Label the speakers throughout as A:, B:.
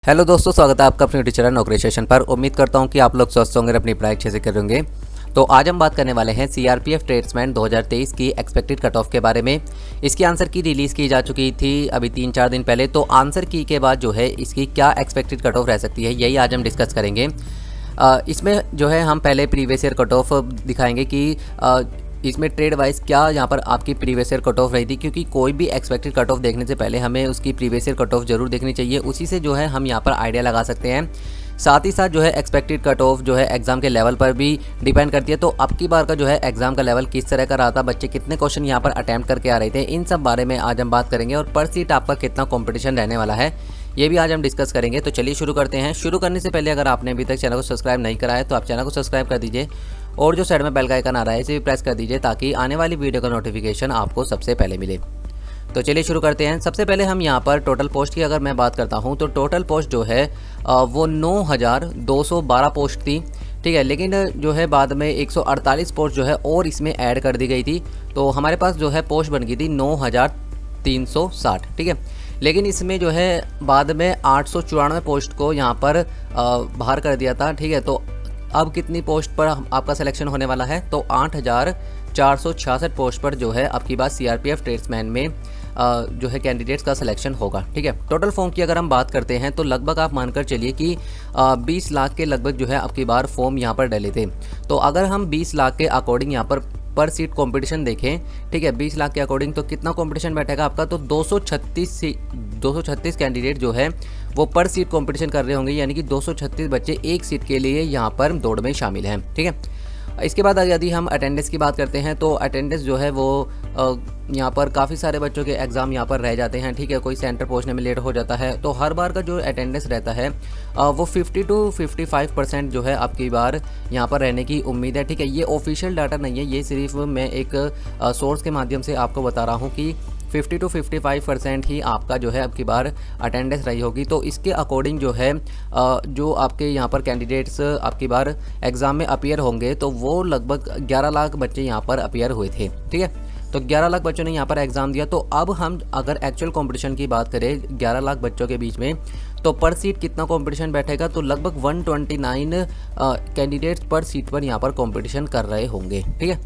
A: Hello दोस्तों, स्वागत है आपका अपने यूट्यूब चैनल नौकरी सेशन पर। उम्मीद करता हूं कि आप लोग स्वस्थ होंगे और अपनी पढ़ाई अच्छे से करेंगे। तो आज हम बात करने वाले हैं सीआरपीएफ ट्रेड्समैन 2023 की एक्सपेक्टेड कट ऑफ के बारे में। इसकी आंसर की रिलीज़ की जा चुकी थी अभी 3-4 दिन पहले। तो आंसर की के बाद जो है इसकी क्या एक्सपेक्टेड कट ऑफ रह सकती है, यही आज हम डिस्कस करेंगे। इसमें जो है हम पहले प्रीवियस ईयर कट ऑफ दिखाएंगे कि इसमें ट्रेड वाइज क्या यहाँ पर आपकी प्रीवियस ईयर कट ऑफ रही थी, क्योंकि कोई भी एक्सपेक्टेड कट ऑफ देखने से पहले हमें उसकी प्रीवियस ईयर कट ऑफ जरूर देखनी चाहिए। उसी से जो है हम यहाँ पर आइडिया लगा सकते हैं। साथ ही साथ जो है एक्सपेक्टेड कट ऑफ जो है एग्जाम के लेवल पर भी डिपेंड करती है। तो अब की बार का जो है एग्जाम का लेवल किस तरह का रहा था, बच्चे कितने क्वेश्चन यहाँ पर अटैम्प्ट करके आ रहे थे, इन सब बारे में आज हम बात करेंगे। और पर सीट आपका कितना कॉम्पिटिशन रहने वाला है, ये भी आज हम डिस्कस करेंगे। तो चलिए शुरू करते हैं। शुरू करने से पहले अगर आपने अभी तक चैनल को सब्सक्राइब नहीं करा है तो आप चैनल को सब्सक्राइब कर दीजिए और जो साइड में बेल का आइकन आ रहा है इसे भी प्रेस कर दीजिए ताकि आने वाली वीडियो का नोटिफिकेशन आपको सबसे पहले मिले। तो चलिए शुरू करते हैं। सबसे पहले हम यहाँ पर टोटल पोस्ट की अगर मैं बात करता हूँ तो टोटल पोस्ट जो है वो 9,212 पोस्ट थी, ठीक है। लेकिन जो है बाद में 148 पोस्ट जो है और इसमें ऐड कर दी गई थी। तो हमारे पास जो है पोस्ट बन गई थी 9,360, ठीक है। लेकिन इसमें जो है बाद में 894 पोस्ट को यहाँ पर बाहर कर दिया था, ठीक है। तो अब कितनी पोस्ट पर आपका सिलेक्शन होने वाला है, तो 8,466 पोस्ट पर जो है आपकी बात सीआरपीएफ ट्रेड्समैन में जो है कैंडिडेट्स का सिलेक्शन होगा, ठीक है। टोटल फॉर्म की अगर हम बात करते हैं तो लगभग आप मानकर चलिए कि 20 लाख के लगभग जो है आपकी बार फॉर्म यहाँ पर डले थे। तो अगर हम 20 लाख के अकॉर्डिंग यहाँ पर सीट कंपटीशन देखें, ठीक है, 20 लाख के अकॉर्डिंग तो कितना कंपटीशन बैठेगा आपका, तो 236 कैंडिडेट जो है वो पर सीट कंपटीशन कर रहे होंगे, यानी कि 236 बच्चे एक सीट के लिए यहाँ पर दौड़ में शामिल हैं, ठीक है। इसके बाद यदि हम अटेंडेंस की बात करते हैं तो अटेंडेंस जो है वो यहाँ पर काफ़ी सारे बच्चों के एग्ज़ाम यहाँ पर रह जाते हैं, ठीक है। कोई सेंटर पहुँचने में लेट हो जाता है, तो हर बार का जो अटेंडेंस रहता है वो 50 to 55% जो है आपकी बार यहाँ पर रहने की उम्मीद है, ठीक है। ये ऑफिशियल डाटा नहीं है, ये सिर्फ मैं एक सोर्स के माध्यम से आपको बता रहा हूँ कि 50 to 55% ही आपका जो है आपकी बार अटेंडेंस रही होगी। तो इसके अकॉर्डिंग जो है जो आपके यहाँ पर कैंडिडेट्स आपकी बार एग्ज़ाम में अपीयर होंगे तो वो लगभग 11 लाख बच्चे यहाँ पर अपीयर हुए थे, ठीक है। तो 11 लाख बच्चों ने यहाँ पर एग्ज़ाम दिया। तो अब हम अगर एक्चुअल कंपटीशन की बात करें 11 लाख बच्चों के बीच में, तो पर सीट कितना कंपटीशन बैठेगा, तो लगभग 129 कैंडिडेट्स पर सीट पर यहाँ पर कंपटीशन कर रहे होंगे, ठीक है।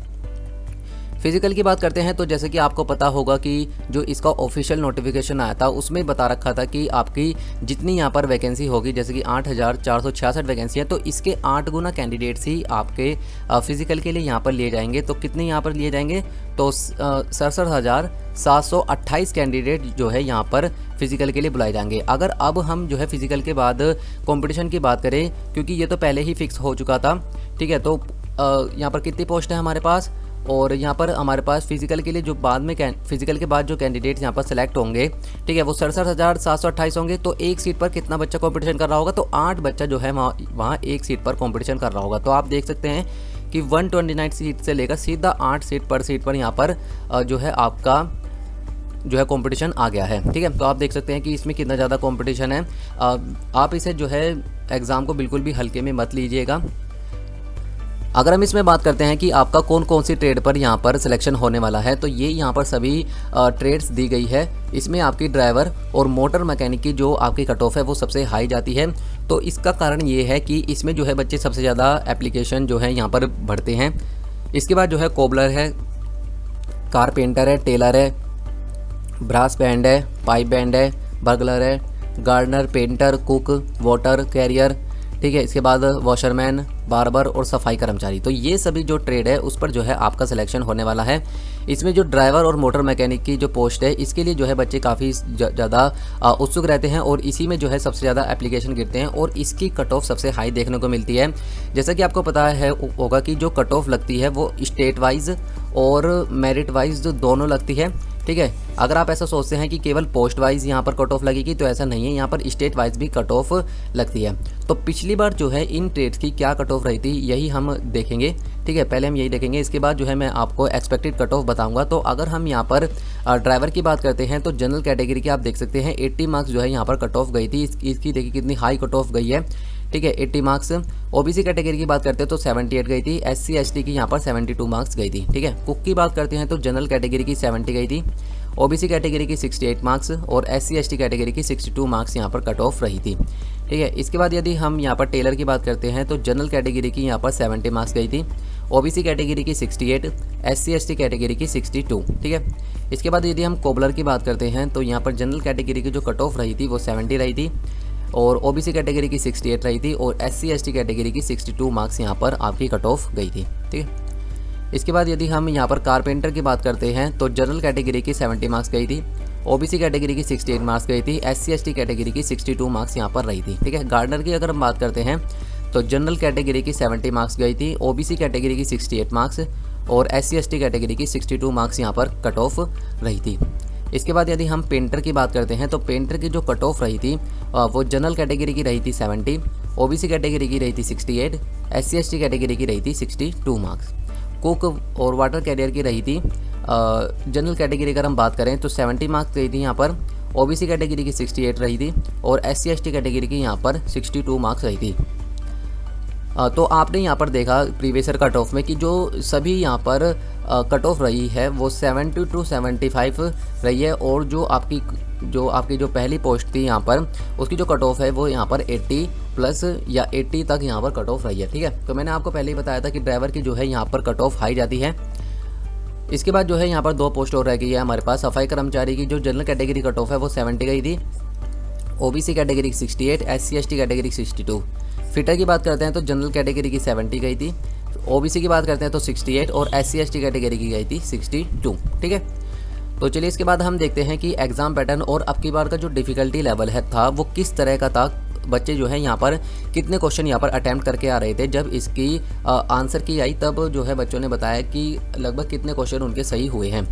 A: फिजिकल की बात करते हैं तो जैसे कि आपको पता होगा कि जो इसका ऑफिशियल नोटिफिकेशन आया था उसमें बता रखा था कि आपकी जितनी यहाँ पर वैकेंसी होगी, जैसे कि 8,466 वैकेंसी है, तो इसके 8 गुना कैंडिडेट्स ही आपके फिजिकल के लिए यहाँ पर लिए जाएंगे। तो कितने यहाँ पर लिए जाएंगे, तो 67,728 कैंडिडेट जो है यहाँ पर फिजिकल के लिए बुलाए जाएंगे। अगर अब हम जो है फिजिकल के बाद कंपटीशन की बात करें, क्योंकि ये तो पहले ही फिक्स हो चुका था, ठीक है। तो यहाँ पर कितनी पोस्ट है हमारे पास, और यहाँ पर हमारे पास फिजिकल के लिए जो बाद में फिजिकल के बाद जो कैंडिडेट्स यहाँ पर सेलेक्ट होंगे, ठीक है, वो 67,728 होंगे। तो एक सीट पर कितना बच्चा कंपटीशन कर रहा होगा, तो 8 बच्चा जो है वहाँ एक सीट पर कंपटीशन कर रहा होगा। तो आप देख सकते हैं कि 129 सीट से लेकर सीधा 8 सीट पर यहाँ पर जो है आपका जो है कंपटीशन आ गया है, ठीक है। तो आप देख सकते हैं कि इसमें कितना ज़्यादा कंपटीशन है। आप इसे जो है एग्ज़ाम को बिल्कुल भी हल्के में मत लीजिएगा। अगर हम इसमें बात करते हैं कि आपका कौन कौन सी ट्रेड पर यहाँ पर सिलेक्शन होने वाला है, तो ये यहाँ पर सभी ट्रेड्स दी गई है। इसमें आपकी ड्राइवर और मोटर मैकेनिक की जो आपकी कट ऑफ है वो सबसे हाई जाती है। तो इसका कारण ये है कि इसमें जो है बच्चे सबसे ज़्यादा एप्लीकेशन जो है यहाँ पर भरते हैं। इसके बाद जो है कोबलर है, कारपेंटर है, टेलर है, ब्रास बैंड है, पाइप बैंड है, बर्गलर है, gardener, painter, cook, water carrier, ठीक है। इसके बाद वॉशरमैन, बार्बर और सफाई कर्मचारी। तो ये सभी जो ट्रेड है उस पर जो है आपका सिलेक्शन होने वाला है। इसमें जो ड्राइवर और मोटर मैकेनिक की जो पोस्ट है इसके लिए जो है बच्चे काफ़ी ज़्यादा उत्सुक रहते हैं और इसी में जो है सबसे ज़्यादा एप्लीकेशन गिरते हैं और इसकी कट ऑफ सबसे हाई देखने को मिलती है। जैसा कि आपको पता है होगा कि जो कट ऑफ लगती है वो स्टेट वाइज और मेरिट वाइज दोनों लगती है, ठीक है। अगर आप ऐसा सोचते हैं कि केवल पोस्ट वाइज यहाँ पर कट ऑफ लगेगी तो ऐसा नहीं है, यहाँ पर स्टेट वाइज भी कट ऑफ लगती है। तो पिछली बार जो है इन ट्रेड्स की क्या कट ऑफ रही थी यही हम देखेंगे, ठीक है। पहले हम यही देखेंगे, इसके बाद जो है मैं आपको एक्सपेक्टेड कट ऑफ बताऊंगा। तो अगर हम यहाँ पर ड्राइवर की बात करते हैं तो जनरल कैटेगरी की आप देख सकते हैं 80 मार्क्स जो है यहाँ पर कट ऑफ गई थी। इसकी देखिए कितनी हाई कट ऑफ गई है, ठीक है, 80 मार्क्स। ओबीसी कैटेगरी की बात करते हैं तो 78 गई थी। SC ST की यहाँ पर 72 मार्क्स गई थी, ठीक है। कुक की बात करते हैं तो जनरल कैटेगरी की 70 गई थी ओबीसी कैटेगरी की 68 मार्क्स और SC ST कैटेगरी की 62 मार्क्स यहाँ पर कट ऑफ रही थी। ठीक है, इसके बाद यदि हम यहाँ पर टेलर की बात करते हैं तो जनरल कैटेगरी की यहाँ पर 70 मार्क्स गई थी, ओबीसी कैटेगरी की 68, SC ST कैटेगरी की 62। ठीक है, इसके बाद यदि हम कोबलर की बात करते हैं तो यहाँ पर जनरल कैटेगरी की जो कट ऑफ रही थी वो 70 रही थी और ओबीसी कैटेगरी की 68 रही थी और SC ST कैटेगरी की 62 मार्क्स यहाँ पर आपकी कट ऑफ गई थी। ठीक है, इसके बाद यदि हम यहाँ पर कारपेंटर की बात करते हैं तो जनरल कैटेगरी की 70 मार्क्स गई थी, ओबीसी कैटेगरी की 68 मार्क्स गई थी, SC ST कैटेगरी की 62 मार्क्स यहाँ पर रही थी। ठीक है, गार्डनर की अगर हम बात करते हैं तो जनरल कैटेगरी की 70 मार्क्स गई थी, ओबीसी कैटेगरी की 68 मार्क्स और SC ST कैटेगरी की 62 मार्क्स यहाँ पर कट ऑफ रही थी। इसके बाद यदि हम पेंटर की बात करते हैं तो पेंटर की जो कट ऑफ रही थी वो जनरल कैटेगरी की रही थी 70, ओबीसी कैटेगरी की रही थी 68, SC ST कैटेगरी की रही थी 62 मार्क्स। कुक और वाटर कैरियर की रही थी जनरल कैटेगरी अगर हम बात करें तो 70 मार्क्स गई थी यहाँ पर, ओबीसी कैटेगरी की 68 रही थी और SC ST कैटेगरी की यहाँ पर 62 मार्क्स रही थी। तो आपने यहाँ पर देखा प्रीवियस ईयर कट ऑफ में कि जो सभी यहाँ पर कट ऑफ रही है वो 70 to 75 रही है और जो आपकी जो पहली पोस्ट थी यहाँ पर उसकी जो कट ऑफ है वो यहाँ पर 80 प्लस या 80 तक यहाँ पर कट ऑफ रही है। ठीक है, तो मैंने आपको पहले ही बताया था कि ड्राइवर की जो है यहाँ पर कट ऑफ हाई जाती है। इसके बाद जो है यहाँ पर 2 पोस्ट और रह गई है हमारे पास। सफाई कर्मचारी की जो जनरल कैटेगरी कट ऑफ है वो 70 गई थी, ओबीसी कैटेगरी की 68, SC ST कैटेगरी की 62। फिटर की बात करते हैं तो जनरल कैटेगरी की 70 गई थी, ओबीसी की बात करते हैं तो 68 और SC ST कैटेगरी की गई थी 62। ठीक है, तो चलिए इसके बाद हम देखते हैं कि एग्ज़ाम पैटर्न और अब की बार का जो डिफ़िकल्टी लेवल है था वो किस तरह का था। बच्चे जो है यहाँ पर कितने क्वेश्चन यहाँ पर अटैम्प्ट करके आ रहे थे। जब इसकी आंसर की आई तब जो है बच्चों ने बताया कि लगभग कितने क्वेश्चन उनके सही हुए हैं।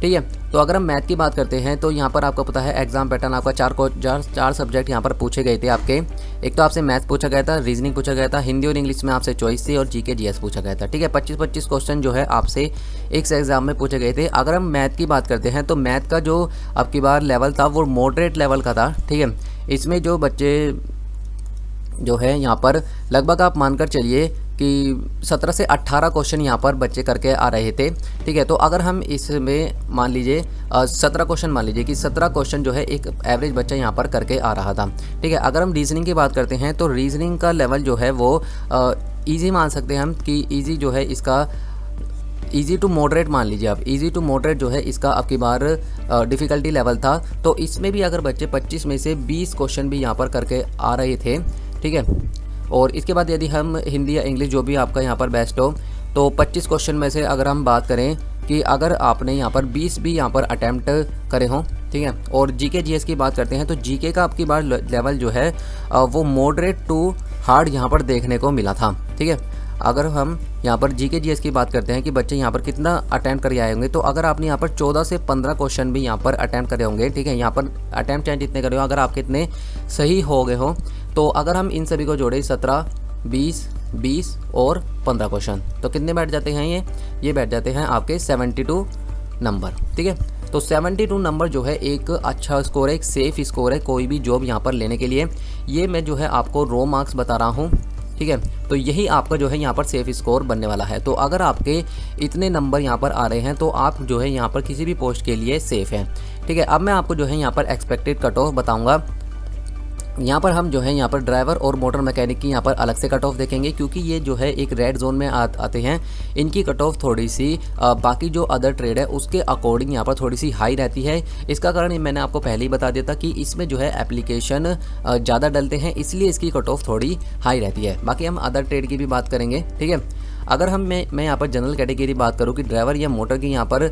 A: ठीक है, तो अगर हम मैथ की बात करते हैं तो यहाँ पर आपको पता है एग्जाम पैटर्न आपका चार सब्जेक्ट यहाँ पर पूछे गए थे आपके। एक तो आपसे मैथ पूछा गया था, रीजनिंग पूछा गया था, हिंदी और इंग्लिश में आपसे चॉइस थी और GK GS पूछा गया था। ठीक है, 25-25 क्वेश्चन जो है आपसे एक से एग्जाम में पूछे गए थे। अगर हम मैथ की बात करते हैं तो मैथ का जो अब की बार लेवल था वो मॉडरेट लेवल का था। ठीक है, इसमें जो बच्चे जो है यहाँ पर लगभग आप मानकर चलिए कि 17 से 18 क्वेश्चन यहाँ पर बच्चे करके आ रहे थे। ठीक है, तो अगर हम इसमें मान लीजिए 17 क्वेश्चन, मान लीजिए कि 17 क्वेश्चन जो है एक एवरेज बच्चा यहाँ पर करके आ रहा था। ठीक है, अगर हम रीजनिंग की बात करते हैं तो रीजनिंग का लेवल जो है वो ईजी मान सकते हैं हम कि ईजी जो है इसका ईजी टू मॉडरेट मान लीजिए आप, ईजी टू मॉडरेट जो है इसका अब की बार डिफ़िकल्टी लेवल था। तो इसमें भी अगर बच्चे 25 में से 20 क्वेश्चन भी यहाँ पर करके आ रहे थे। ठीक है, और इसके बाद यदि हम हिंदी या इंग्लिश जो भी आपका यहाँ पर बेस्ट हो तो 25 क्वेश्चन में से अगर हम बात करें कि अगर आपने यहाँ पर 20 भी यहाँ पर अटैम्प्ट करे हों। ठीक है, और GK GS की बात करते हैं तो GK का आपकी बार लेवल जो है वो मॉडरेट टू हार्ड यहाँ पर देखने को मिला था। ठीक है, अगर हम यहाँ पर GK GS की बात करते हैं कि बच्चे यहाँ पर कितना अटैम्प्ट करके आए होंगे तो अगर आपने यहाँ पर 14 से 15 क्वेश्चन भी यहाँ पर अटैम्प्ट करे होंगे। ठीक है, यहाँ पर अटैम्प्ट चाहे जितने करे हो, अगर आपके इतने सही हो गए हो तो अगर हम इन सभी को जोड़े 17, 20 और 15 क्वेश्चन तो कितने बैठ जाते हैं ये बैठ जाते हैं आपके 72 नंबर। ठीक है, तो 72 नंबर जो है एक अच्छा स्कोर है, एक सेफ़ स्कोर है कोई भी जॉब यहाँ पर लेने के लिए। ये मैं जो है आपको रो मार्क्स बता रहा हूँ। ठीक है, तो यही आपका जो है यहाँ पर सेफ स्कोर बनने वाला है। तो अगर आपके इतने नंबर यहाँ पर आ रहे हैं तो आप जो है यहाँ पर किसी भी पोस्ट के लिए सेफ़ हैं। ठीक है, अब मैं आपको जो है यहाँ पर एक्सपेक्टेड कट ऑफ बताऊँगा। यहाँ पर हम जो है यहाँ पर ड्राइवर और मोटर मैकेनिक की यहाँ पर अलग से कट ऑफ देखेंगे क्योंकि ये जो है एक रेड जोन में आते हैं। इनकी कट ऑफ थोड़ी सी बाकी जो अदर ट्रेड है उसके अकॉर्डिंग यहाँ पर थोड़ी सी हाई रहती है। इसका कारण मैंने आपको पहले ही बता दिया था कि इसमें जो है एप्लीकेशन ज़्यादा डलते हैं, इसलिए इसकी कट ऑफ थोड़ी हाई रहती है। बाकी हम अदर ट्रेड की भी बात करेंगे। ठीक है, अगर मैं यहाँ पर जनरल कैटेगरी बात करूँ कि ड्राइवर या मोटर की यहाँ पर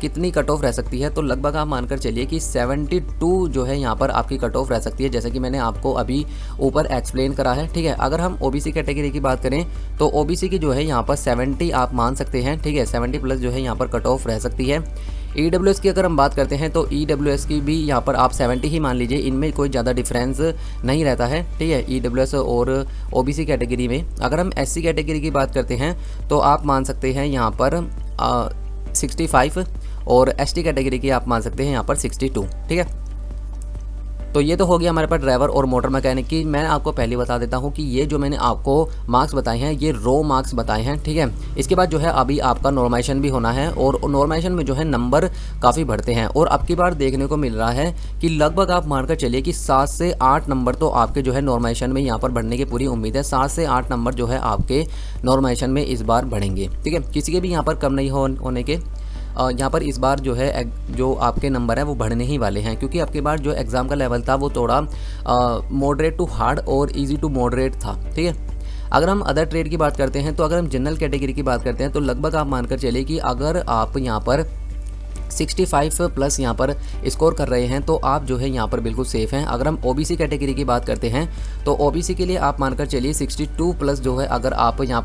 A: कितनी कट ऑफ रह सकती है तो लगभग आप मानकर चलिए कि 72 जो है यहाँ पर आपकी कट ऑफ रह सकती है, जैसे कि मैंने आपको अभी ऊपर एक्सप्लेन करा है। ठीक है, अगर हम ओबीसी कैटेगरी की बात करें तो ओबीसी की जो है यहाँ पर 70 आप मान सकते हैं। ठीक है, 70 प्लस जो है यहाँ पर कट ऑफ रह सकती है। EWS की अगर हम बात करते हैं तो EWS की भी यहाँ पर आप 70 ही मान लीजिए, इनमें कोई ज़्यादा डिफरेंस नहीं रहता है। ठीक है, EWS और OBC कैटेगरी में। अगर हम SC कैटेगरी की बात करते हैं तो आप मान सकते हैं यहाँ पर 65 और ST कैटेगरी की आप मान सकते हैं यहाँ पर 62। ठीक है, तो ये तो हो गया हमारे पास ड्राइवर और मोटर मैकेनिक की। मैं आपको पहले बता देता हूँ कि ये जो मैंने आपको मार्क्स बताए हैं ये रो मार्क्स बताए हैं, ठीक है। इसके बाद जो है अभी आपका नॉर्मलाइजेशन भी होना है और नॉर्मलाइजेशन में जो है नंबर काफ़ी बढ़ते हैं और अब की बार देखने को मिल रहा है कि लगभग आप मानकर चलिए कि 7 से 8 नंबर तो आपके जो है नॉर्मलाइजेशन में यहाँ पर बढ़ने की पूरी उम्मीद है। 7 से 8 नंबर जो है आपके नॉर्मलाइजेशन में इस बार बढ़ेंगे, ठीक है। किसी के भी यहाँ पर कम नहीं होने के यहाँ पर इस बार जो है जो आपके नंबर हैं वो बढ़ने ही वाले हैं, क्योंकि आपके बार जो एग्ज़ाम का लेवल था वो थोड़ा मॉडरेट टू हार्ड और इजी टू मॉडरेट था, ठीक है। अगर हम अदर ट्रेड की बात करते हैं तो अगर हम जनरल कैटेगरी की बात करते हैं तो लगभग आप मानकर चलिए कि अगर आप यहाँ पर 65 प्लस यहाँ पर स्कोर कर रहे हैं तो आप जो है यहाँ पर बिल्कुल सेफ़ हैं। अगर हम ओबीसी कैटेगरी की बात करते हैं तो ओबीसी के लिए आप मानकर चलिए 62 प्लस जो है अगर आप यहाँ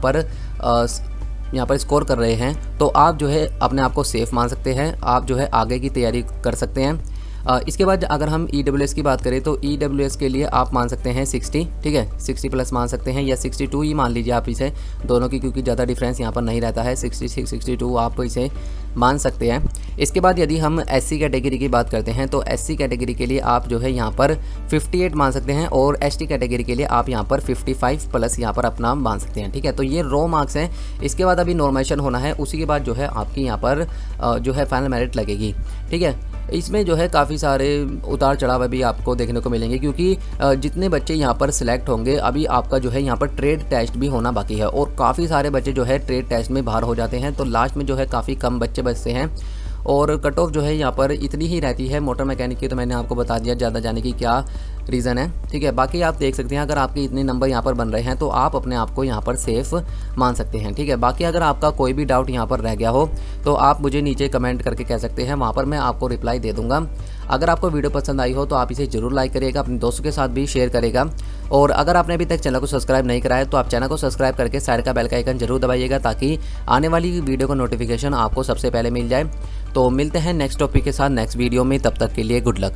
A: पर स्कोर कर रहे हैं तो आप जो है अपने आप को सेफ़ मान सकते हैं, आप जो है आगे की तैयारी कर सकते हैं। इसके बाद अगर हम EWS की बात करें तो EWS के लिए आप मान सकते हैं 60, ठीक है, 60 प्लस मान सकते हैं या 62 ही मान लीजिए आप इसे, दोनों की क्योंकि ज़्यादा डिफरेंस यहाँ पर नहीं रहता है। 66 62 आप इसे मान सकते हैं। इसके बाद यदि हम SC कैटेगरी की बात करते हैं तो SC कैटेगरी के लिए आप जो है यहाँ पर 58 मान सकते हैं और ST कैटेगरी के लिए आप यहाँ पर 55 प्लस यहाँ पर अपना मान सकते हैं, ठीक है। तो ये रो मार्क्स हैं। इसके बाद अभी नॉर्मलाइजेशन होना है, उसी के बाद जो है आपकी यहाँ पर जो है फाइनल मेरिट लगेगी, ठीक है। इसमें जो है काफ़ी सारे उतार चढ़ाव भी आपको देखने को मिलेंगे, क्योंकि जितने बच्चे यहाँ पर सिलेक्ट होंगे अभी आपका जो है यहाँ पर ट्रेड टेस्ट भी होना बाकी है और काफ़ी सारे बच्चे जो है ट्रेड टेस्ट में बाहर हो जाते हैं, तो लास्ट में जो है काफ़ी कम बच्चे बचते हैं और कट ऑफ जो है यहाँ पर इतनी ही रहती है। मोटर मैकेनिक की तो मैंने आपको बता दिया ज़्यादा जाने की क्या रीज़न है, ठीक है। बाकी आप देख सकते हैं अगर आपके इतने नंबर यहाँ पर बन रहे हैं तो आप अपने आप को यहाँ पर सेफ़ मान सकते हैं, ठीक है। बाकी अगर आपका कोई भी डाउट यहाँ पर रह गया हो तो आप मुझे नीचे कमेंट करके कह सकते हैं, वहाँ पर मैं आपको रिप्लाई दे दूँगा। अगर आपको वीडियो पसंद आई हो तो आप इसे ज़रूर लाइक करिएगा, अपने दोस्तों के साथ भी शेयर करेगा और अगर आपने अभी तक चैनल को सब्सक्राइब नहीं करा है तो आप चैनल को सब्सक्राइब करके साइड का बेल का आइकन जरूर दबाइएगा ताकि आने वाली वीडियो का नोटिफिकेशन आपको सबसे पहले मिल जाए। तो मिलते हैं नेक्स्ट टॉपिक के साथ नेक्स्ट वीडियो में, तब तक के लिए गुड लक।